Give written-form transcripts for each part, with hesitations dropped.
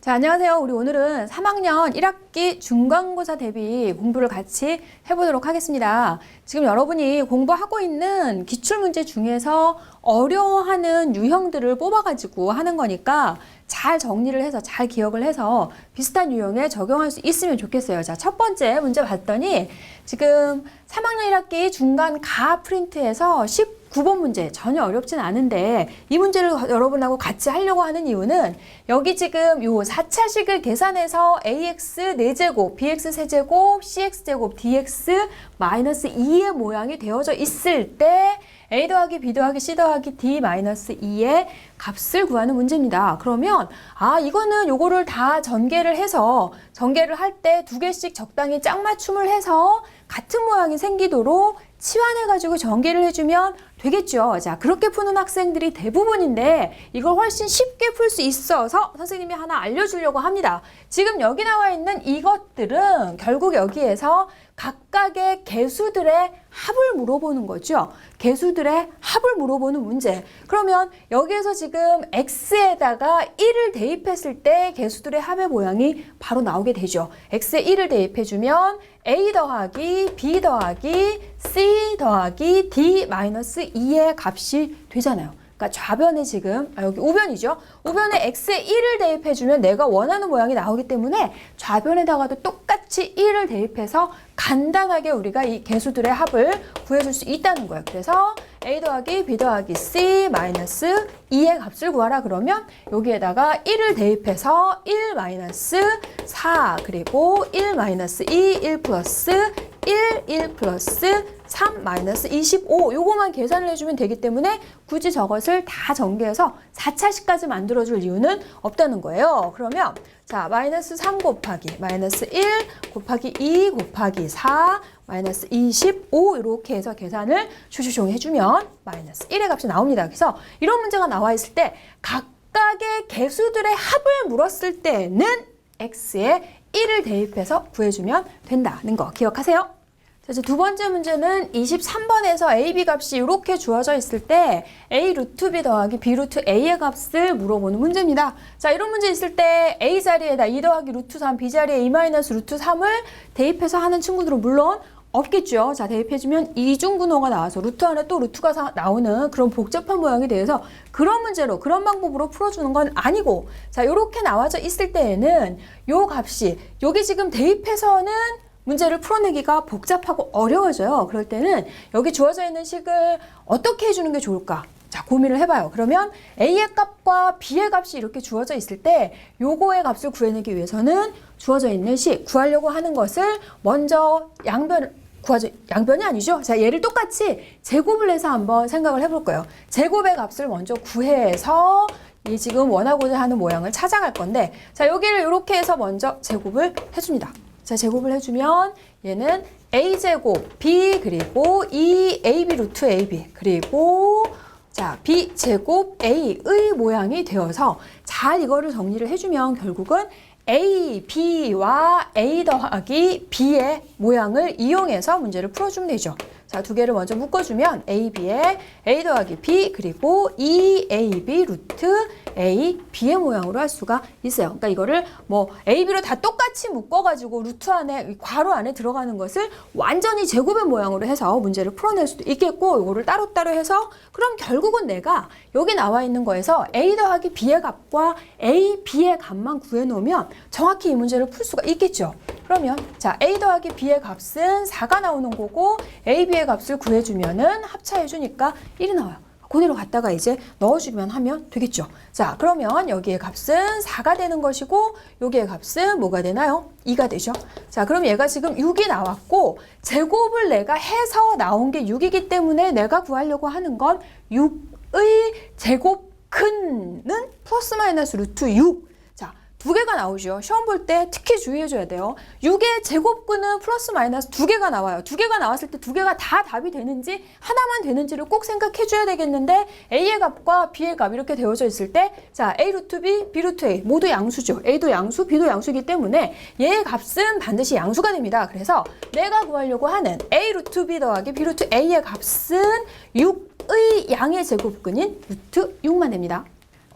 자, 안녕하세요. 우리 오늘은 3학년 1학기 중간고사 대비 공부를 같이 해보도록 하겠습니다. 지금 여러분이 공부하고 있는 기출문제 중에서 어려워하는 유형들을 뽑아가지고 하는 거니까 잘 정리를 해서 잘 기억을 해서 비슷한 유형에 적용할 수 있으면 좋겠어요. 자, 첫 번째 문제 봤더니 지금 3학년 1학기 중간 가 프린트에서 19번 문제 전혀 어렵진 않은데 이 문제를 여러분하고 같이 하려고 하는 이유는 여기 지금 요 4차식을 계산해서 ax 4제곱, bx 세제곱, cx제곱, dx 마이너스 2의 모양이 되어져 있을 때 a 더하기 b 더하기 c 더하기 d 마이너스 2의 값을 구하는 문제입니다. 그러면 이거는 요거를 다 전개를 해서 전개를 할 때 두 개씩 적당히 짝맞춤을 해서 같은 모양이 생기도록 치환해가지고 전개를 해주면 되겠죠. 자, 그렇게 푸는 학생들이 대부분인데 이걸 훨씬 쉽게 풀 수 있어서 선생님이 하나 알려주려고 합니다. 지금 여기 나와 있는 이것들은 결국 여기에서 각각의 개수들의 합을 물어보는 거죠. 개수들의 합을 물어보는 문제. 그러면 여기에서 지금 x에다가 1을 대입했을 때 개수들의 합의 모양이 바로 나오게 되죠. x에 1을 대입해주면 a 더하기 b 더하기 c 더하기 d 마이너스 2의 값이 되잖아요. 그러니까 좌변에 지금 여기 우변이죠. 우변에 x에 1을 대입해주면 내가 원하는 모양이 나오기 때문에 좌변에다가도 똑같이 1을 대입해서 간단하게 우리가 이 개수들의 합을 구해줄 수 있다는 거예요. 그래서 a 더하기 b 더하기 c 마이너스 2의 값을 구하라 그러면 여기에다가 1을 대입해서 1 마이너스 4 그리고 1 마이너스 2, 1 플러스 1 플러스 3 마이너스 25 요거만 계산을 해주면 되기 때문에 굳이 저것을 다 전개해서 4차식까지 만들어줄 이유는 없다는 거예요. 그러면 자 마이너스 3 곱하기 마이너스 1 곱하기 2 곱하기 4 마이너스 25 이렇게 해서 계산을 슈슈숑 해주면 마이너스 1의 값이 나옵니다. 그래서 이런 문제가 나와 있을 때 각각의 개수들의 합을 물었을 때는 x에 1을 대입해서 구해주면 된다는 거 기억하세요. 자, 이제 두 번째 문제는 23번에서 a, b 값이 이렇게 주어져 있을 때 a 루트 b 더하기 b 루트 a의 값을 물어보는 문제입니다. 자, 이런 문제 있을 때 a 자리에다 2 더하기 루트 3, b 자리에 2 마이너스 루트 3을 대입해서 하는 친구들은 물론 없겠죠. 자, 대입해주면 이중분호가 나와서 루트 안에 또 루트가 나오는 그런 복잡한 모양이 돼서 그런 문제로, 그런 방법으로 풀어주는 건 아니고, 자, 요렇게 나와져 있을 때에는 요 값이, 여기 지금 대입해서는 문제를 풀어내기가 복잡하고 어려워져요. 그럴 때는 여기 주어져 있는 식을 어떻게 해주는 게 좋을까? 자, 고민을 해봐요. 그러면 a의 값과 b의 값이 이렇게 주어져 있을 때 요거의 값을 구해내기 위해서는 주어져 있는 식, 구하려고 하는 것을 먼저 양변이 아니죠. 자, 얘를 똑같이 제곱을 해서 한번 생각을 해볼 거예요. 제곱의 값을 먼저 구해서 이 지금 원하고자 하는 모양을 찾아갈 건데, 자, 여기를 이렇게 해서 먼저 제곱을 해줍니다. 자, 제곱을 해주면 얘는 a제곱 b 그리고 2ab 루트 ab 그리고 자 b제곱 a의 모양이 되어서 잘 이거를 정리를 해주면 결국은 a, b와 a 더하기 b의 모양을 이용해서 문제를 풀어주면 되죠. 자, 두 개를 먼저 묶어주면 a, b에 a 더하기 b 그리고 2ab 루트 a, b의 모양으로 할 수가 있어요. 그러니까 이거를 뭐 a, b로 다 똑같이 묶어가지고 루트 안에, 괄호 안에 들어가는 것을 완전히 제곱의 모양으로 해서 문제를 풀어낼 수도 있겠고, 이거를 따로따로 해서 그럼 결국은 내가 여기 나와 있는 거에서 a 더하기 b의 값과 a, b의 값만 구해놓으면 정확히 이 문제를 풀 수가 있겠죠. 그러면 자 a 더하기 b의 값은 4가 나오는 거고 a, b의 값을 구해주면은 합차해주니까 1이 나와요. 그대로 갖다가 이제 넣어주면 하면 되겠죠. 자, 그러면 여기의 값은 4가 되는 것이고 여기의 값은 뭐가 되나요? 2가 되죠. 자, 그럼 얘가 지금 6이 나왔고 제곱을 내가 해서 나온 게 6이기 때문에 내가 구하려고 하는 건 6의 제곱 큰는 플러스 마이너스 루트 6. 두 개가 나오죠. 시험 볼 때 특히 주의해줘야 돼요. 6의 제곱근은 플러스 마이너스 두 개가 나와요. 두 개가 나왔을 때 두 개가 다 답이 되는지 하나만 되는지를 꼭 생각해줘야 되겠는데 a의 값과 b의 값 이렇게 되어져 있을 때 자 a 루트 b, b 루트 a 모두 양수죠. a도 양수, b도 양수이기 때문에 얘의 값은 반드시 양수가 됩니다. 그래서 내가 구하려고 하는 a 루트 b 더하기 b 루트 a의 값은 6의 양의 제곱근인 루트 6만 됩니다.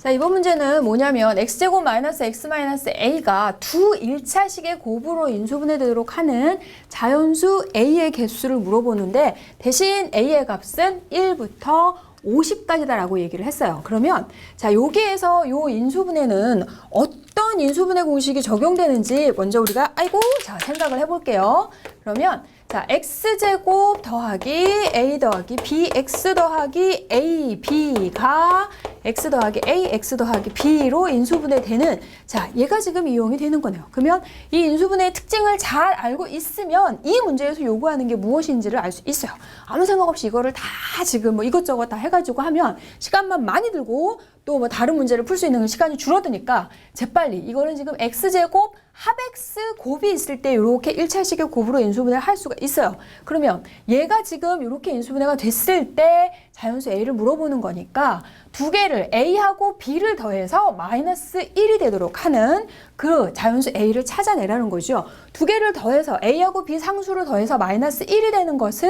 자, 이번 문제는 뭐냐면 x제곱 마이너스 x 마이너스 a가 두 1차식의 곱으로 인수분해되도록 하는 자연수 a의 개수를 물어보는데 대신 a의 값은 1부터 50까지다라고 얘기를 했어요. 그러면 자, 여기에서 요 인수분해는 어떤 인수분해 공식이 적용되는지 먼저 우리가 자, 생각을 해볼게요. 그러면 자, x제곱 더하기 a 더하기 bx 더하기 a b가 x 더하기 a, x 더하기 b로 인수분해되는 자, 얘가 지금 이용이 되는 거네요. 그러면 이 인수분해의 특징을 잘 알고 있으면 이 문제에서 요구하는 게 무엇인지를 알 수 있어요. 아무 생각 없이 이거를 다 지금 뭐 이것저것 다 해가지고 하면 시간만 많이 들고 또 뭐 다른 문제를 풀 수 있는 시간이 줄어드니까 재빨리 이거는 지금 x제곱 합x 곱이 있을 때 이렇게 1차식의 곱으로 인수분해를 할 수가 있어요. 그러면 얘가 지금 이렇게 인수분해가 됐을 때 자연수 a를 물어보는 거니까 두 개를 a하고 b를 더해서 마이너스 1이 되도록 하는 그 자연수 a를 찾아내라는 거죠. 두 개를 더해서 a하고 b 상수를 더해서 마이너스 1이 되는 것은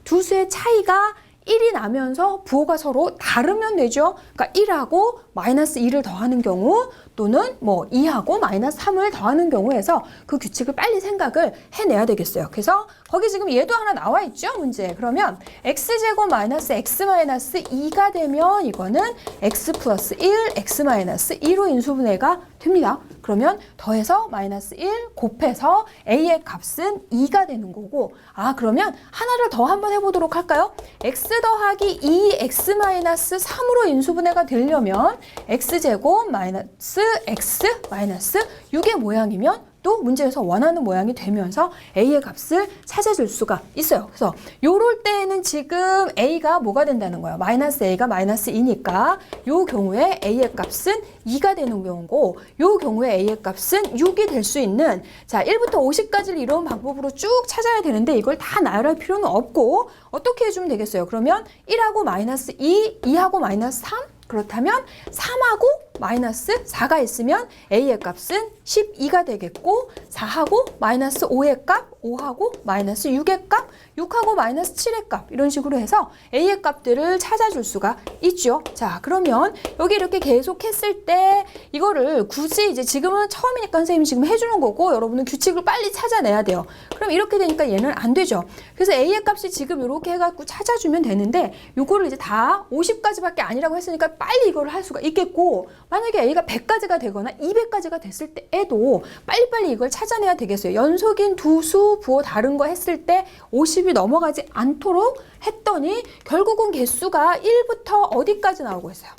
두 수의 차이가 1이 나면서 부호가 서로 다르면 되죠. 그러니까 1하고 마이너스 2를 더하는 경우 또는 뭐 2하고 마이너스 3을 더하는 경우에서 그 규칙을 빨리 생각을 해내야 되겠어요. 그래서 거기 지금 얘도 하나 나와 있죠, 문제. 그러면 x제곱 마이너스 x 마이너스 2가 되면 이거는 x 플러스 1, x 마이너스 2로 인수분해가 됩니다. 그러면 더해서 마이너스 1 곱해서 a의 값은 2가 되는 거고 그러면 하나를 더 한번 해보도록 할까요? x 더하기 2x 마이너스 3으로 인수분해가 되려면 x제곱 마이너스 x 마이너스 6의 모양이면 또 문제에서 원하는 모양이 되면서 a의 값을 찾아줄 수가 있어요. 그래서 요럴 때에는 지금 a가 뭐가 된다는 거예요? 마이너스 a가 마이너스 2니까 요 경우에 a의 값은 2가 되는 경우고 요 경우에 a의 값은 6이 될 수 있는 자 1부터 50까지를 이런 방법으로 쭉 찾아야 되는데 이걸 다 나열할 필요는 없고 어떻게 해주면 되겠어요? 그러면 1하고 마이너스 2, 2하고 마이너스 3 그렇다면 3하고 마이너스 4가 있으면 a의 값은 12가 되겠고 4하고 마이너스 5의 값, 5하고 마이너스 6의 값, 6하고 마이너스 7의 값 이런 식으로 해서 a의 값들을 찾아줄 수가 있죠. 자, 그러면 여기 이렇게 계속 했을 때 이거를 굳이 이제 지금은 처음이니까 선생님이 지금 해주는 거고 여러분은 규칙을 빨리 찾아내야 돼요. 그럼 이렇게 되니까 얘는 안 되죠. 그래서 a의 값이 지금 이렇게 해갖고 찾아주면 되는데 요거를 이제 다 50까지밖에 아니라고 했으니까 빨리 이거를 할 수가 있겠고 만약에 a가 100까지가 되거나 200까지가 됐을 때에도 빨리빨리 이걸 찾아내야 되겠어요. 연속인 두 수 부호 다른 거 했을 때 50이 넘어가지 않도록 했더니 결국은 개수가 1부터 어디까지 나오고 있어요.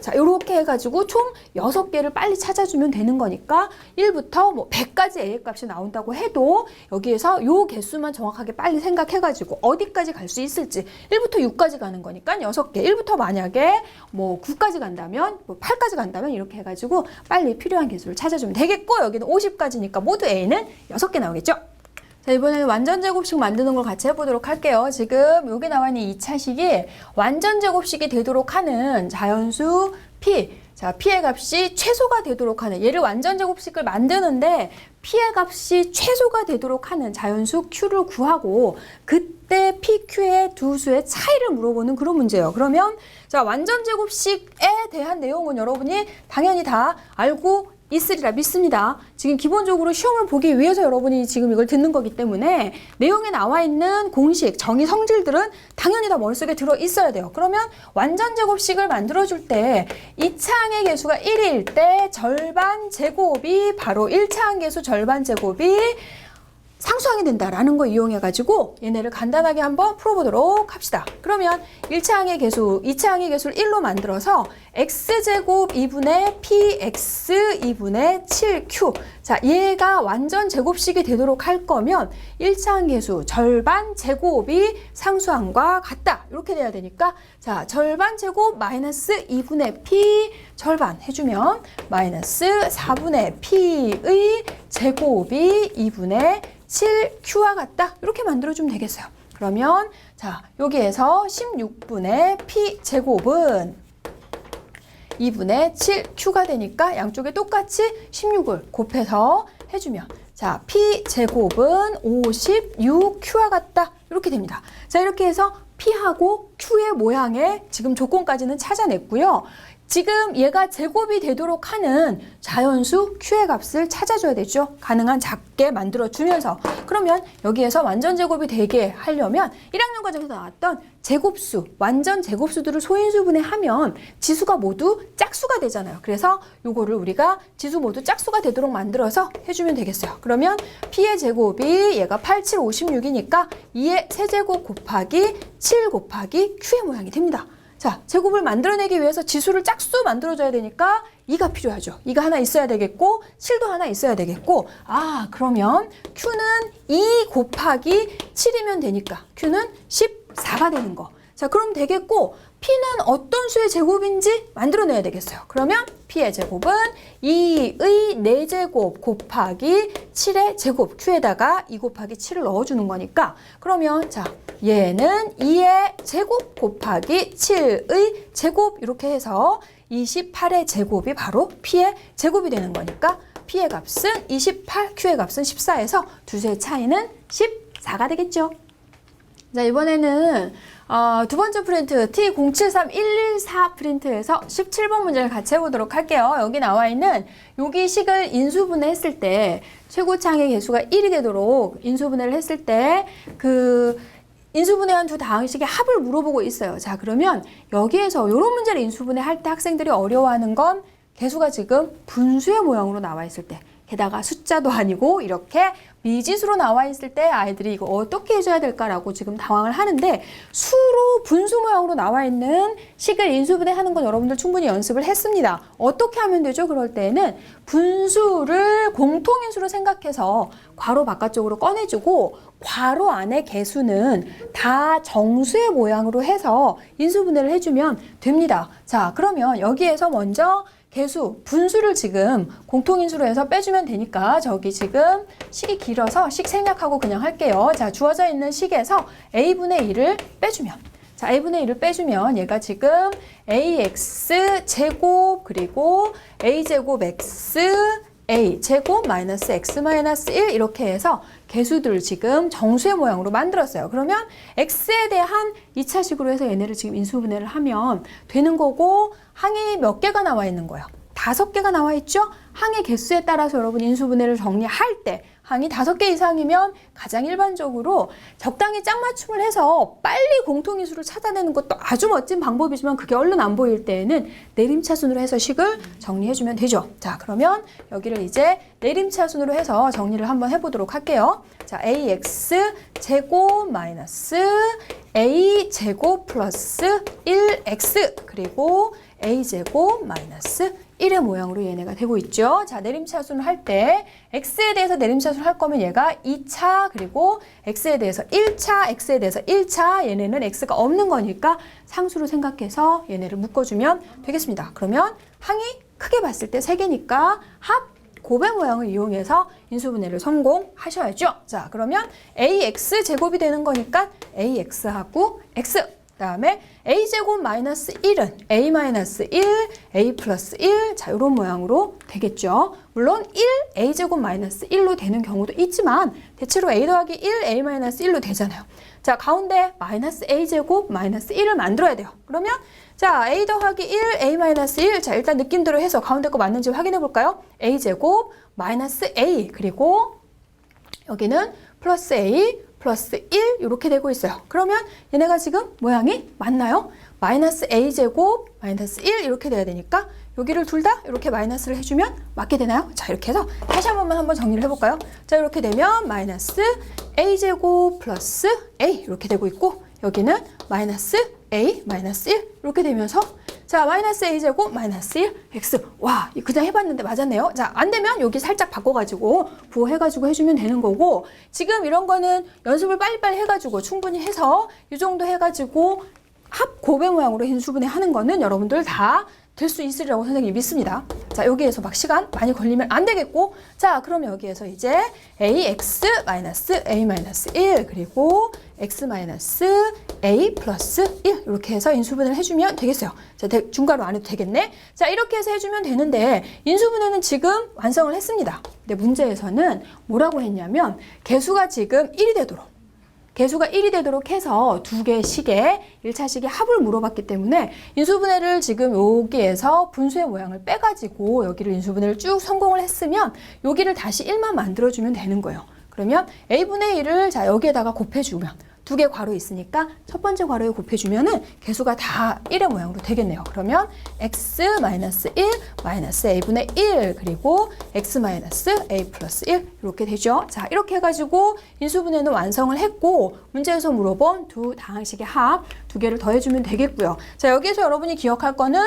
자, 이렇게 해가지고 총 6개를 빨리 찾아주면 되는 거니까 1부터 뭐 100까지 a의 값이 나온다고 해도 여기에서 요 개수만 정확하게 빨리 생각해가지고 어디까지 갈 수 있을지 1부터 6까지 가는 거니까 6개 1부터 만약에 뭐 9까지 간다면 뭐 8까지 간다면 이렇게 해가지고 빨리 필요한 개수를 찾아주면 되겠고 여기는 50까지니까 모두 a는 6개 나오겠죠. 자, 이번에는 완전제곱식 만드는 걸 같이 해보도록 할게요. 지금 여기 나와 있는 2차식이 완전제곱식이 되도록 하는 자연수 p. 자, p의 값이 최소가 되도록 하는 얘를 완전제곱식을 만드는데 p의 값이 최소가 되도록 하는 자연수 q를 구하고 그때 pq의 두 수의 차이를 물어보는 그런 문제예요. 그러면 자, 완전제곱식에 대한 내용은 여러분이 당연히 다 알고 있으리라 믿습니다. 지금 기본적으로 시험을 보기 위해서 여러분이 지금 이걸 듣는 거기 때문에 내용에 나와 있는 공식, 정의, 성질들은 당연히 다 머릿속에 들어 있어야 돼요. 그러면 완전제곱식을 만들어줄 때 2차 항의 개수가 1일 때 절반 제곱이 바로 1차 항 개수 절반 제곱이 상수항이 된다라는 거 이용해가지고 얘네를 간단하게 한번 풀어보도록 합시다. 그러면 1차 항의 개수, 2차 항의 개수를 1로 만들어서 x제곱 2분의 px 2분의 7q 자, 얘가 완전 제곱식이 되도록 할 거면 1차 항 개수 절반 제곱이 상수항과 같다. 이렇게 돼야 되니까 자, 절반 제곱 마이너스 2분의 p 절반 해주면 마이너스 4분의 p의 제곱이 2분의 7q와 같다. 이렇게 만들어주면 되겠어요. 그러면 자, 여기에서 16분의 p 제곱은 2분의 7q가 되니까 양쪽에 똑같이 16을 곱해서 해주면 자, p 제곱은 56q와 같다. 이렇게 됩니다. 자, 이렇게 해서 p하고 q의 모양의 지금 조건까지는 찾아냈고요. 지금 얘가 제곱이 되도록 하는 자연수 Q의 값을 찾아줘야 되죠. 가능한 작게 만들어주면서. 그러면 여기에서 완전 제곱이 되게 하려면 1학년 과정에서 나왔던 제곱수, 완전 제곱수들을 소인수분해하면 지수가 모두 짝수가 되잖아요. 그래서 요거를 우리가 지수 모두 짝수가 되도록 만들어서 해주면 되겠어요. 그러면 P의 제곱이 얘가 8, 7, 56이니까 2의 세제곱 곱하기 7 곱하기 Q의 모양이 됩니다. 자, 제곱을 만들어내기 위해서 지수를 짝수 만들어줘야 되니까 2가 필요하죠. 2가 하나 있어야 되겠고 7도 하나 있어야 되겠고 그러면 Q는 2 곱하기 7이면 되니까 Q는 14가 되는 거. 자, 그럼 되겠고 P는 어떤 수의 제곱인지 만들어내야 되겠어요. 그러면 P의 제곱은 2의 4제곱 곱하기 7의 제곱 Q에다가 2 곱하기 7을 넣어주는 거니까 그러면 자 얘는 2의 제곱 곱하기 7의 제곱 이렇게 해서 28의 제곱이 바로 P의 제곱이 되는 거니까 P의 값은 28, Q의 값은 14에서 두 수의 차이는 14가 되겠죠. 자, 이번에는 두 번째 프린트 T073114 프린트에서 17번 문제를 같이 해보도록 할게요. 여기 나와 있는 여기 식을 인수분해했을 때 최고차항의 개수가 1이 되도록 인수분해를 했을 때 그 인수분해한 두 다항식의 합을 물어보고 있어요. 자, 그러면 여기에서 이런 문제를 인수분해할 때 학생들이 어려워하는 건 개수가 지금 분수의 모양으로 나와 있을 때 게다가 숫자도 아니고 이렇게 미지수로 나와 있을 때 아이들이 이거 어떻게 해줘야 될까라고 지금 당황을 하는데 수로 분수 모양으로 나와 있는 식을 인수분해하는 건 여러분들 충분히 연습을 했습니다. 어떻게 하면 되죠? 그럴 때는 분수를 공통인수로 생각해서 괄호 바깥쪽으로 꺼내주고 괄호 안에 개수는 다 정수의 모양으로 해서 인수분해를 해주면 됩니다. 자, 그러면 여기에서 먼저 개수, 분수를 지금 공통인수로 해서 빼주면 되니까 저기 지금 식이 길어서 식 생략하고 그냥 할게요. 자, 주어져 있는 식에서 a분의 1을 빼주면 자, a분의 1을 빼주면 얘가 지금 ax 제곱 그리고 a제곱 x a 제곱 마이너스 x 마이너스 1 이렇게 해서 개수들을 지금 정수의 모양으로 만들었어요. 그러면 x에 대한 2차식으로 해서 얘네를 지금 인수분해를 하면 되는 거고 항이 몇 개가 나와 있는 거예요? 5개가 나와 있죠? 항의 개수에 따라서 여러분 인수분해를 정리할 때 항이 5개 이상이면 가장 일반적으로 적당히 짝맞춤을 해서 빨리 공통인수를 찾아내는 것도 아주 멋진 방법이지만 그게 얼른 안 보일 때에는 내림차순으로 해서 식을 정리해주면 되죠. 자, 그러면 여기를 이제 내림차순으로 해서 정리를 한번 해보도록 할게요. 자, ax 제곱 마이너스 a 제곱 플러스 1x 그리고 a 제곱 마이너스 1의 모양으로 얘네가 되고 있죠. 자, 내림차순을 할 때 x에 대해서 내림차순을 할 거면 얘가 2차 그리고 x에 대해서 1차, x에 대해서 1차 얘네는 x가 없는 거니까 상수로 생각해서 얘네를 묶어주면 되겠습니다. 그러면 항이 크게 봤을 때 3개니까 합 곱의 모양을 이용해서 인수분해를 성공하셔야죠. 자, 그러면 ax 제곱이 되는 거니까 ax하고 x 다음에 a제곱 마이너스 1은 a 마이너스 1, a 플러스 1 자, 이런 모양으로 되겠죠. 물론 1, a제곱 마이너스 1로 되는 경우도 있지만 대체로 a 더하기 1, a 마이너스 1로 되잖아요. 자, 가운데 마이너스 a제곱 마이너스 1을 만들어야 돼요. 그러면 자, a 더하기 1, a 마이너스 1 자, 일단 느낌대로 해서 가운데 거 맞는지 확인해 볼까요? a제곱 마이너스 a 그리고 여기는 플러스 a 플러스 1 이렇게 되고 있어요. 그러면 얘네가 지금 모양이 맞나요? 마이너스 a제곱 마이너스 1 이렇게 돼야 되니까 여기를 둘 다 이렇게 마이너스를 해주면 맞게 되나요? 자, 이렇게 해서 다시 한번 정리를 해볼까요? 자, 이렇게 되면 마이너스 a제곱 플러스 a 이렇게 되고 있고 여기는 마이너스 a 마이너스 1 이렇게 되면서 자, 마이너스 a제곱 마이너스 1 x 와, 그냥 해봤는데 맞았네요. 자, 안 되면 여기 살짝 바꿔가지고 부호해가지고 해주면 되는 거고 지금 이런 거는 연습을 빨리빨리 해가지고 충분히 해서 이 정도 해가지고 합 곱의 모양으로 인수분해 하는 거는 여러분들 다 될 수 있으리라고 선생님이 믿습니다. 자, 여기에서 막 시간 많이 걸리면 안 되겠고 자, 그럼 여기에서 이제 ax 마이너스 a 마이너스 1 그리고 x 마이너스 a 플러스 1 이렇게 해서 인수분해를 해주면 되겠어요. 자, 중괄호 안 해도 되겠네. 자, 이렇게 해서 해주면 되는데 인수분해는 지금 완성을 했습니다. 근데 문제에서는 뭐라고 했냐면 개수가 지금 1이 되도록 개수가 1이 되도록 해서 두 개의 식의 1차 식의 합을 물어봤기 때문에 인수분해를 지금 여기에서 분수의 모양을 빼가지고 여기를 인수분해를 쭉 성공을 했으면 여기를 다시 1만 만들어주면 되는 거예요. 그러면 a분의 1을 자 여기에다가 곱해주면 두 개 괄호 있으니까 첫 번째 괄호에 곱해주면은 개수가 다 1의 모양으로 되겠네요. 그러면 x-1 마이너스 a분의 1 그리고 x 마이너스 a 플러스 1 이렇게 되죠. 자, 이렇게 해가지고 인수분해는 완성을 했고 문제에서 물어본 두 다항식의 합 두 개를 더해주면 되겠고요. 자, 여기에서 여러분이 기억할 거는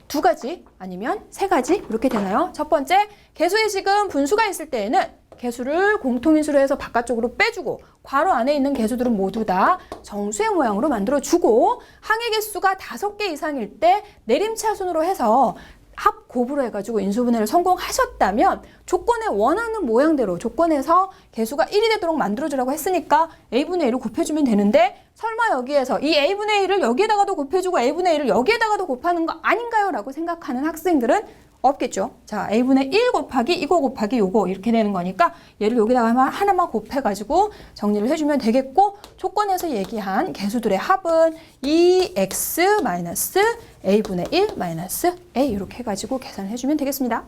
두 가지 아니면 세 가지 이렇게 되나요? 첫 번째, 개수에 지금 분수가 있을 때에는 개수를 공통인수로 해서 바깥쪽으로 빼주고 괄호 안에 있는 개수들은 모두 다 정수의 모양으로 만들어주고 항의 개수가 5개 이상일 때 내림차순으로 해서 합 곱으로 해가지고 인수분해를 성공하셨다면 조건에 원하는 모양대로 조건에서 개수가 1이 되도록 만들어주라고 했으니까 a분의 1을 곱해주면 되는데 설마 여기에서 이 a분의 1을 여기에다가도 곱해주고 a분의 1을 여기에다가도 곱하는 거 아닌가요? 라고 생각하는 학생들은 없겠죠. 자, a분의 1 곱하기 이거 곱하기 요거 이렇게 되는 거니까 얘를 여기다가 하나만 곱해가지고 정리를 해주면 되겠고 조건에서 얘기한 개수들의 합은 2x 마이너스 a분의 1 마이너스 a 이렇게 해가지고 계산을 해주면 되겠습니다.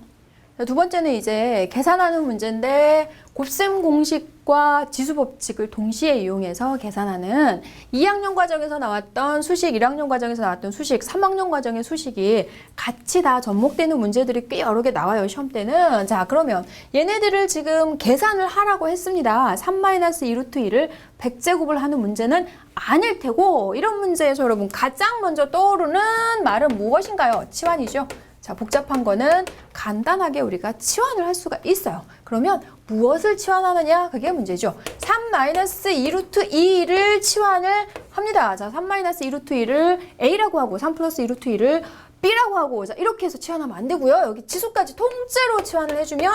자, 두 번째는 이제 계산하는 문제인데 곱셈 공식과 지수 법칙을 동시에 이용해서 계산하는 2학년 과정에서 나왔던 수식, 1학년 과정에서 나왔던 수식, 3학년 과정의 수식이 같이 다 접목되는 문제들이 꽤 여러 개 나와요, 시험 때는. 자, 그러면 얘네들을 지금 계산을 하라고 했습니다. 3-2루트2를 100제곱을 하는 문제는 아닐 테고 이런 문제에서 여러분 가장 먼저 떠오르는 말은 무엇인가요? 치환이죠. 자, 복잡한 거는 간단하게 우리가 치환을 할 수가 있어요. 그러면 무엇을 치환하느냐? 그게 문제죠. 3-2루트2를 치환을 합니다. 자, 3-2루트2를 a라고 하고 3+2루트2를 b라고 하고 자, 이렇게 해서 치환하면 안 되고요. 여기 지수까지 통째로 치환을 해주면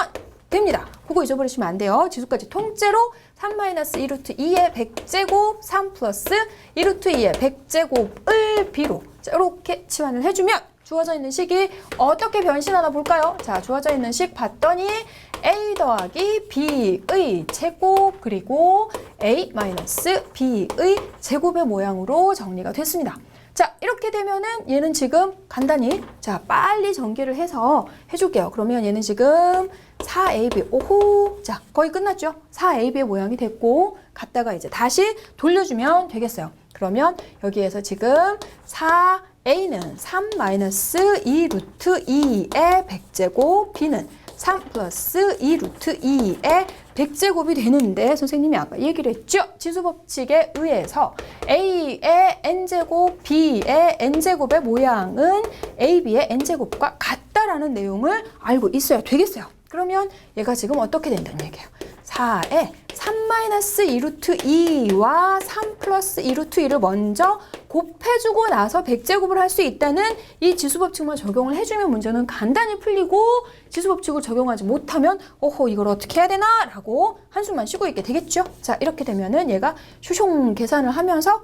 됩니다. 그거 잊어버리시면 안 돼요. 지수까지 통째로 3-2루트2의 100제곱 3+2루트2의 100제곱을 b로 자, 이렇게 치환을 해주면 주어져 있는 식이 어떻게 변신하나 볼까요? 자, 주어져 있는 식 봤더니 a 더하기 b의 제곱 그리고 a 마이너스 b의 제곱의 모양으로 정리가 됐습니다. 자, 이렇게 되면은 얘는 지금 간단히 자, 빨리 전개를 해서 해줄게요. 그러면 얘는 지금 4ab, 오호, 자, 거의 끝났죠? 4ab의 모양이 됐고 갖다가 이제 다시 돌려주면 되겠어요. 그러면 여기에서 지금 4a는 3-2루트2의 100제곱, b는 3+2루트2의 100제곱이 되는데 선생님이 아까 얘기를 했죠? 지수법칙에 의해서 a의 n제곱, b의 n제곱의 모양은 ab의 n제곱과 같다라는 내용을 알고 있어야 되겠어요. 그러면 얘가 지금 어떻게 된다는 얘기예요? 4에 3-2루트2와 3+2루트2를 먼저 곱해주고 나서 100제곱을 할 수 있다는 이 지수법칙만 적용을 해주면 문제는 간단히 풀리고 지수법칙을 적용하지 못하면 오호 이걸 어떻게 해야 되나? 라고 한숨만 쉬고 있게 되겠죠? 자, 이렇게 되면은 얘가 슈숑 계산을 하면서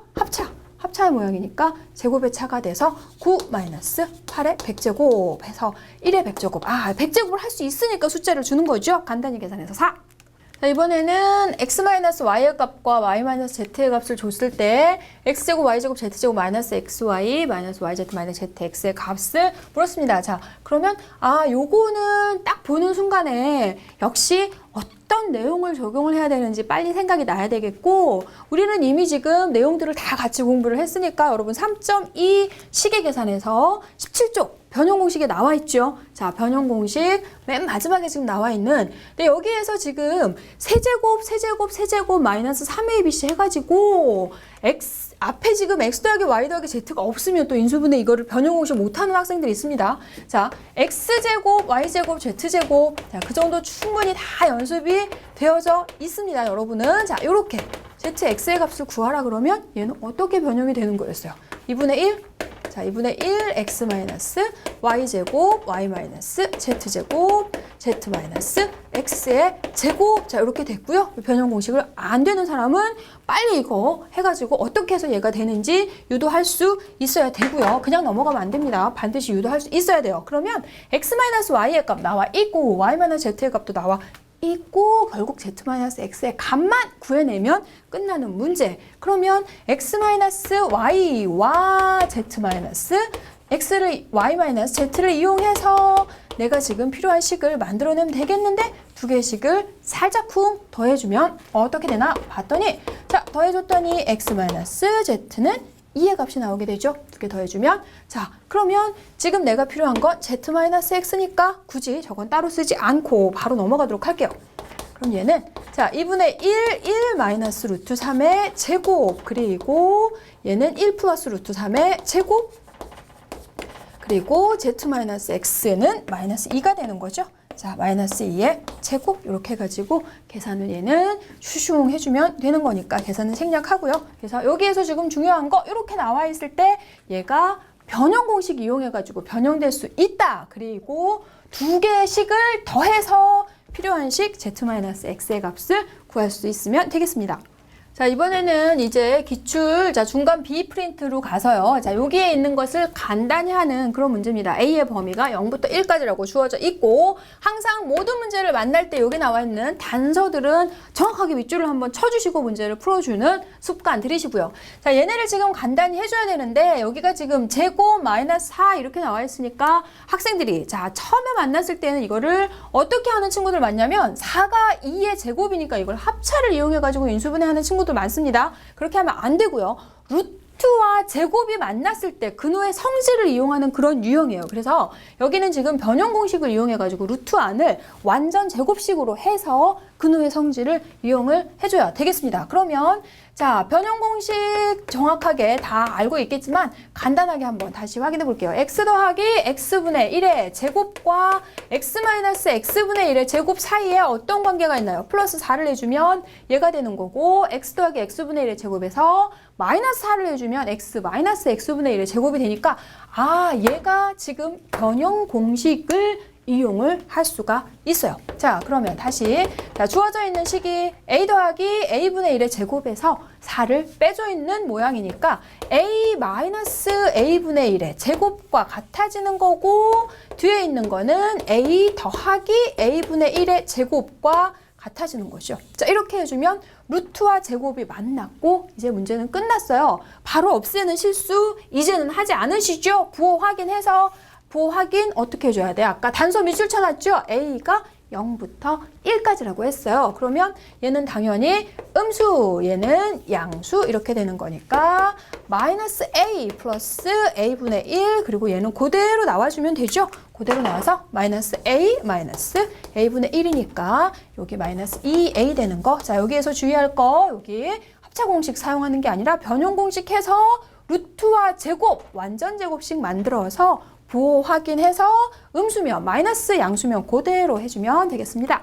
합차의 모양이니까 제곱의 차가 돼서 9-8의 100제곱 해서 1의 100제곱. 아, 100제곱을 할 수 있으니까 숫자를 주는 거죠. 간단히 계산해서 4. 자, 이번에는 x-y의 값과 y-z의 값을 줬을 때 x제곱, y제곱, z제곱, 마이너스 xy, 마이너스 yz, 마이너스 zx의 값을 물었습니다. 자, 그러면 요거는 딱 보는 순간에 역시 어떤 내용을 적용을 해야 되는지 빨리 생각이 나야 되겠고 우리는 이미 지금 내용들을 다 같이 공부를 했으니까 여러분 3.2 시계 계산에서 17쪽 변형 공식에 나와 있죠. 자, 변형 공식 맨 마지막에 지금 나와 있는 근데 여기에서 지금 세제곱 마이너스 3abc 해가지고 x 앞에 지금 x 더하기 y 더하기 z가 없으면 또 인수분해 이거를 변형 공식 못하는 학생들이 있습니다. 자, x제곱, y제곱, z제곱 자, 그 정도 충분히 다 연습이 되어져 있습니다. 여러분은 자, 요렇게 zx의 값을 구하라 그러면 얘는 어떻게 변형이 되는 거였어요? 2분의 1 자, 2분의 1 x 마이너스 y제곱 y 마이너스 z제곱 z 마이너스 x의 제곱 자, 이렇게 됐고요. 변형 공식을 안 되는 사람은 빨리 이거 해가지고 어떻게 해서 얘가 되는지 유도할 수 있어야 되고요. 그냥 넘어가면 안 됩니다. 반드시 유도할 수 있어야 돼요. 그러면 x 마이너스 y의 값 나와 있고 y 마이너스 z의 값도 나와 있고 결국 z-x의 값만 구해내면 끝나는 문제. 그러면 x-y와 z-x를 y-z를 이용해서 내가 지금 필요한 식을 만들어내면 되겠는데 두 개의 식을 살짝쿵 더해주면 어떻게 되나 봤더니 자 더해줬더니 x-z는 2의 값이 나오게 되죠. 두 개 더해주면 자 그러면 지금 내가 필요한 건 z-x니까 굳이 저건 따로 쓰지 않고 바로 넘어가도록 할게요. 그럼 얘는 자 2분의 1 마이너스 루트 3의 제곱 그리고 얘는 1 플러스 루트 3의 제곱 그리고 z-x는 마이너스 2가 되는 거죠. 자, 마이너스 2의 제곱 이렇게 해가지고 계산을 얘는 슈슝 해주면 되는 거니까 계산은 생략하고요. 그래서 여기에서 지금 중요한 거 이렇게 나와 있을 때 얘가 변형 공식 이용해가지고 변형될 수 있다. 그리고 두 개의 식을 더해서 필요한 식 z-x의 값을 구할 수 있으면 되겠습니다. 자, 이번에는 이제 기출, 자, 중간 비프린트로 가서요. 자, 여기에 있는 것을 간단히 하는 그런 문제입니다. A의 범위가 0부터 1까지라고 주어져 있고, 항상 모든 문제를 만날 때 여기 나와 있는 단서들은 정확하게 밑줄을 한번 쳐주시고 문제를 풀어주는 습관 들이시고요. 자, 얘네를 지금 간단히 해줘야 되는데, 여기가 지금 제곱 마이너스 4 이렇게 나와 있으니까 학생들이, 자, 처음에 만났을 때는 이거를 어떻게 하는 친구들 많냐면, 4가 2의 제곱이니까 이걸 합차를 이용해가지고 인수분해하는 친구들 많습니다. 그렇게 하면 안 되고요. 루트와 제곱이 만났을 때 근호의 성질을 이용하는 그런 유형이에요. 그래서 여기는 지금 변형 공식을 이용해가지고 루트 안을 완전 제곱식으로 해서 근호의 성질을 이용을 해줘야 되겠습니다. 그러면 자, 변형 공식 정확하게 다 알고 있겠지만 간단하게 한번 다시 확인해 볼게요. x 더하기 x분의 1의 제곱과 x-x분의 1의 제곱 사이에 어떤 관계가 있나요? 플러스 4를 해주면 얘가 되는 거고 x 더하기 x분의 1의 제곱에서 마이너스 4를 해주면 x-x분의 1의 제곱이 되니까 아, 얘가 지금 변형 공식을 이용을 할 수가 있어요. 자, 그러면 다시 자, 주어져 있는 식이 a 더하기 a분의 1의 제곱에서 4를 빼져 있는 모양이니까 a 마이너스 a분의 1의 제곱과 같아지는 거고 뒤에 있는 거는 a 더하기 a분의 1의 제곱과 같아지는 거죠. 자, 이렇게 해주면 루트와 제곱이 만났고 이제 문제는 끝났어요. 바로 없애는 실수 이제는 하지 않으시죠? 부호 확인해서 부호 확인 어떻게 해줘야 돼? 아까 단서 밑줄 쳐놨죠? A가 0부터 1까지라고 했어요. 그러면 얘는 당연히 음수, 얘는 양수 이렇게 되는 거니까 마이너스 A 플러스 A분의 1 그리고 얘는 그대로 나와주면 되죠? 그대로 나와서 마이너스 A 마이너스 A분의 1이니까 여기 마이너스 2A 되는 거. 자, 여기에서 주의할 거 여기 합차 공식 사용하는 게 아니라 변형 공식 해서 루트와 제곱, 완전 제곱식 만들어서 부호 확인해서 음수면, 마이너스 양수면 그대로 해주면 되겠습니다.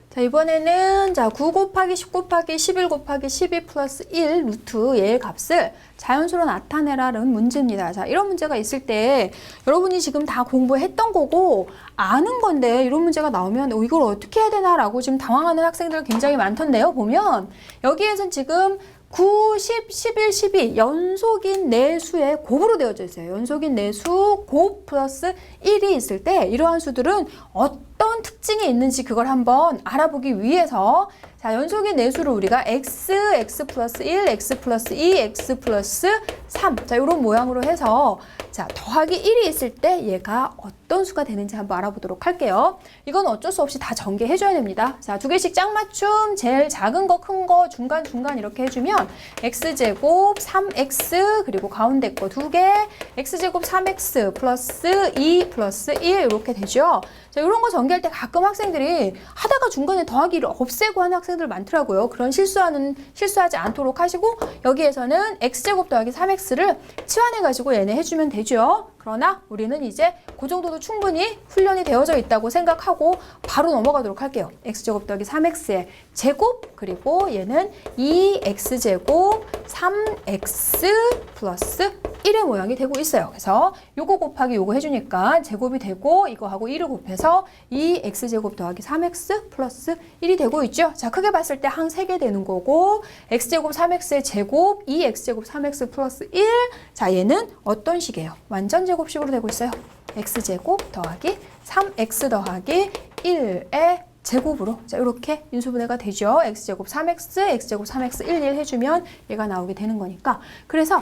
자, 이번에는 자 9 곱하기 10 곱하기 11 곱하기 12 플러스 1 루트 얘의 값을 자연수로 나타내라는 문제입니다. 자, 이런 문제가 있을 때 여러분이 지금 다 공부했던 거고 아는 건데 이런 문제가 나오면 이걸 어떻게 해야 되나라고 지금 당황하는 학생들 굉장히 많던데요. 보면 여기에선 지금 9, 10, 11, 12 연속인 내수의 곱으로 되어져 있어요. 연속인 내수 곱 플러스 1이 있을 때 이러한 수들은 어떤 특징이 있는지 그걸 한번 알아보기 위해서 자, 연속인 내수를 우리가 x, x 플러스 1, x 플러스 2, x 플러스 3 자, 이런 모양으로 해서 자, 더하기 1이 있을 때 얘가 어떤 수가 되는지 한번 알아보도록 할게요. 이건 어쩔 수 없이 다 전개해줘야 됩니다. 자, 두 개씩 짝맞춤, 제일 작은 거, 큰 거, 중간 이렇게 해주면 x제곱 3x 그리고 가운데 거 두 개, x제곱 3x 플러스 2 플러스 1 이렇게 되죠. 자, 이런 거 전개할 때 가끔 학생들이 하다가 중간에 더하기를 없애고 하는 학생들 많더라고요. 그런 실수하지 않도록 하시고 여기에서는 x제곱 더하기 3x를 치환해가지고 얘네 해주면 되죠. 그러나 우리는 이제 그 정도도 충분히 훈련이 되어져 있다고 생각하고 바로 넘어가도록 할게요. x제곱 더하기 3x의 제곱 그리고 얘는 2x제곱 3x 플러스 1의 모양이 되고 있어요. 그래서 요거 곱하기 요거 해주니까 제곱이 되고 이거하고 1을 곱해서 2x제곱 더하기 3x 플러스 1이 되고 있죠. 자, 크게 봤을 때 항 3개 되는 거고 x제곱 3x의 제곱 2x제곱 3x 플러스 1 자, 얘는 어떤 식이에요? 완전 제곱식으로 되고 있어요. x제곱 더하기 3x 더하기 1의 제곱으로 자 이렇게 인수분해가 되죠. x제곱 3x, x제곱 3x 1, 1 해주면 얘가 나오게 되는 거니까. 그래서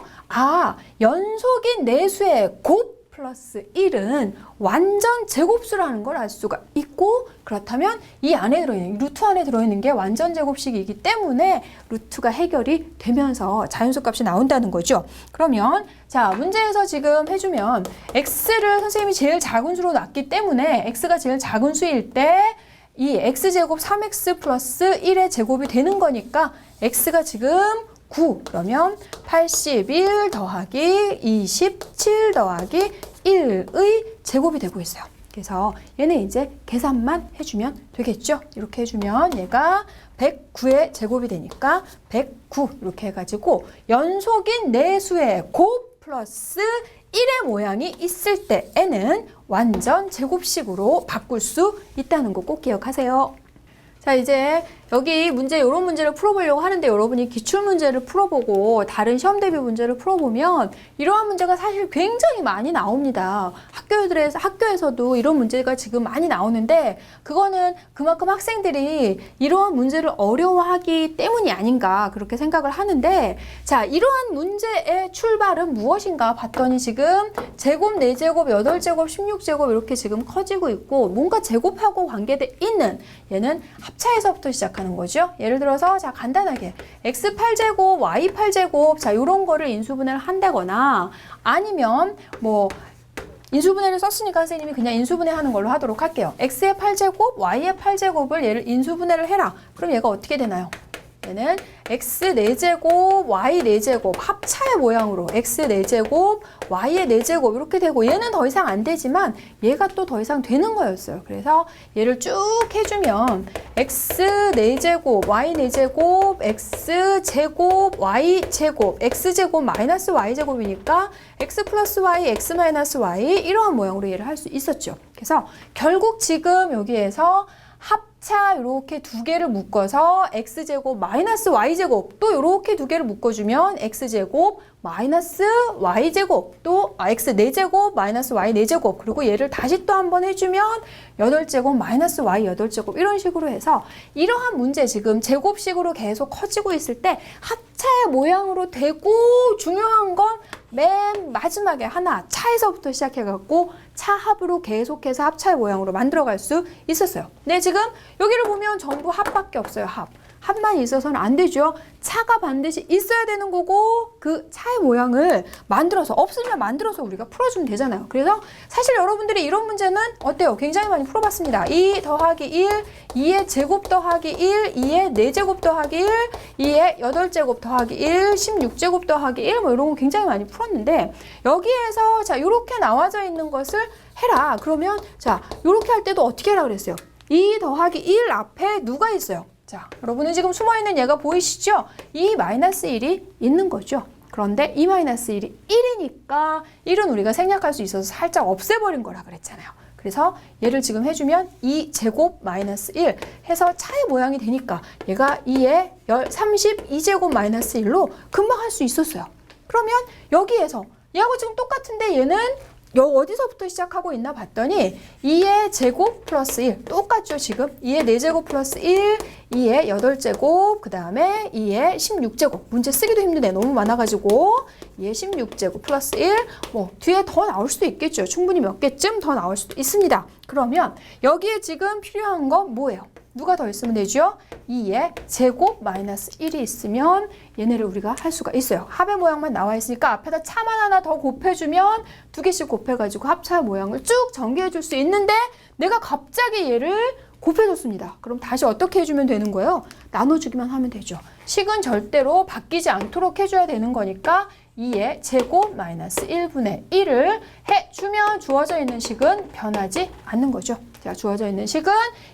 연속인 내수의 곱 플러스 1은 완전 제곱수라는 걸 알 수가 있고, 그렇다면 이 안에 들어있는, 루트 안에 들어있는 게 완전 제곱식이기 때문에 루트가 해결이 되면서 자연수 값이 나온다는 거죠. 그러면 자, 문제에서 지금 해주면 x를 선생님이 제일 작은 수로 놨기 때문에 x가 제일 작은 수일 때 이 x제곱 3x 플러스 1의 제곱이 되는 거니까 x가 지금 9, 그러면 81 더하기 27 더하기 1의 제곱이 되고 있어요. 그래서 얘는 이제 계산만 해주면 되겠죠. 이렇게 해주면 얘가 109의 제곱이 되니까 109 이렇게 해가지고 연속인 내수의 곱 플러스 1의 모양이 있을 때에는 완전 제곱식으로 바꿀 수 있다는 거 꼭 기억하세요. 자, 이제 여기 문제, 이런 문제를 풀어보려고 하는데 여러분이 기출문제를 풀어보고 다른 시험 대비 문제를 풀어보면 이러한 문제가 사실 굉장히 많이 나옵니다. 학교에서도 이런 문제가 지금 많이 나오는데 그거는 그만큼 학생들이 이러한 문제를 어려워하기 때문이 아닌가 그렇게 생각을 하는데, 자, 이러한 문제의 출발은 무엇인가 봤더니 지금 제곱, 4제곱, 8제곱, 16제곱 이렇게 지금 커지고 있고 뭔가 제곱하고 관계돼 있는 얘는 합차에서부터 시작하는 거죠. 예를 들어서 자, 간단하게 x8제곱, y8제곱 자, 요런 거를 인수분해를 한다거나 아니면 뭐 인수분해를 썼으니까 선생님이 그냥 인수분해 하는 걸로 하도록 할게요. x의 8제곱, y의 8제곱을 얘를 인수분해를 해라. 그럼 얘가 어떻게 되나요? 얘는 x 4제곱, y 4제곱 합차의 모양으로 x 4제곱, y의 4제곱 이렇게 되고 얘는 더 이상 안 되지만 얘가 또 더 이상 되는 거였어요. 그래서 얘를 쭉 해주면 x 4제곱, y 4제곱, x 제곱, y 제곱, x 제곱 마이너스 y 제곱이니까 x 플러스 y, x 마이너스 y 이러한 모양으로 얘를 할 수 있었죠. 그래서 결국 지금 여기에서 합차 이렇게 두 개를 묶어서 x제곱 마이너스 y제곱 또 이렇게 두 개를 묶어주면 x제곱 마이너스 y제곱 또 x 4제곱 마이너스 y 4제곱 그리고 얘를 다시 또 한 번 해주면 8제곱 마이너스 y 8제곱 이런 식으로 해서 이러한 문제 지금 제곱식으로 계속 커지고 있을 때 합차의 모양으로 되고 중요한 건 맨 마지막에 하나 차에서부터 시작해갖고 차합으로 계속해서 합차의 모양으로 만들어갈 수 있었어요. 근데 지금 여기를 보면 전부 합밖에 없어요. 합만 있어서는 안 되죠. 차가 반드시 있어야 되는 거고 그 차의 모양을 만들어서 없으면 만들어서 우리가 풀어주면 되잖아요. 그래서 사실 여러분들이 이런 문제는 어때요? 굉장히 많이 풀어봤습니다. 2 더하기 1, 2의 제곱 더하기 1, 2의 4제곱 더하기 1, 2의 8제곱 더하기 1, 16제곱 더하기 1 뭐 이런 거 굉장히 많이 풀었는데 여기에서 자 이렇게 나와져 있는 것을 해라. 그러면 자 이렇게 할 때도 어떻게 하라 그랬어요? 2 더하기 1 앞에 누가 있어요? 자, 여러분은 지금 숨어있는 얘가 보이시죠? 이 마이너스 1이 있는 거죠. 그런데 이 마이너스 1이 1이니까 1은 우리가 생략할 수 있어서 살짝 없애버린 거라 그랬잖아요. 그래서 얘를 지금 해주면 2제곱 마이너스 1 해서 차의 모양이 되니까 얘가 2의 32제곱 마이너스 1로 금방 할 수 있었어요. 그러면 여기에서 얘하고 지금 똑같은데 얘는 어디서부터 시작하고 있나 봤더니 2의 제곱 플러스 1 똑같죠. 지금 2의 4제곱 플러스 1 2의 8제곱 그 다음에 2의 16제곱 문제 쓰기도 힘드네. 너무 많아가지고 2의 16제곱 플러스 1 뭐 뒤에 더 나올 수도 있겠죠. 충분히 몇 개쯤 더 나올 수도 있습니다. 그러면 여기에 지금 필요한 건 뭐예요? 누가 더 있으면 되죠? 2의 제곱 마이너스 1이 있으면 얘네를 우리가 할 수가 있어요. 합의 모양만 나와 있으니까 앞에다 차만 하나 더 곱해주면 두 개씩 곱해가지고 합차의 모양을 쭉 전개해 줄 수 있는데 내가 갑자기 얘를 곱해줬습니다. 그럼 다시 어떻게 해주면 되는 거예요? 나눠주기만 하면 되죠. 식은 절대로 바뀌지 않도록 해줘야 되는 거니까 2의 제곱 마이너스 1분의 1을 해주면 주어져 있는 식은 변하지 않는 거죠. 자, 주어져 있는 식은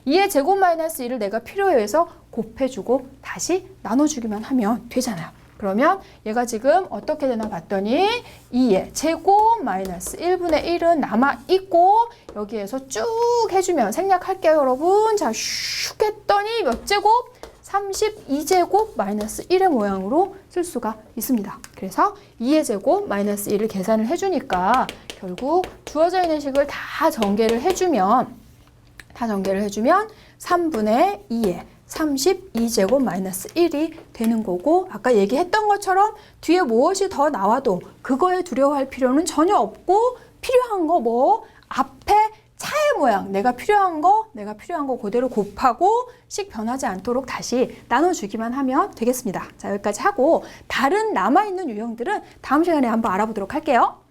2의 제곱 마이너스 1을 내가 필요해 해서 곱해주고 다시 나눠주기만 하면 되잖아요. 그러면 얘가 지금 어떻게 되나 봤더니 2의 제곱 마이너스 1분의 1은 남아있고 여기에서 쭉 해주면 생략할게요, 여러분. 자, 슉 했더니 몇 제곱? 32제곱 마이너스 1의 모양으로 쓸 수가 있습니다. 그래서 2의 제곱 마이너스 1을 계산을 해주니까 결국 주어져 있는 식을 다 전개를 해주면 다 전개를 해주면 3분의 2에 32제곱 마이너스 1이 되는 거고, 아까 얘기했던 것처럼 뒤에 무엇이 더 나와도 그거에 두려워할 필요는 전혀 없고, 필요한 거 뭐 앞에 차의 모양, 내가 필요한 거 그대로 곱하고 식 변하지 않도록 다시 나눠주기만 하면 되겠습니다. 자, 여기까지 하고 다른 남아있는 유형들은 다음 시간에 한번 알아보도록 할게요.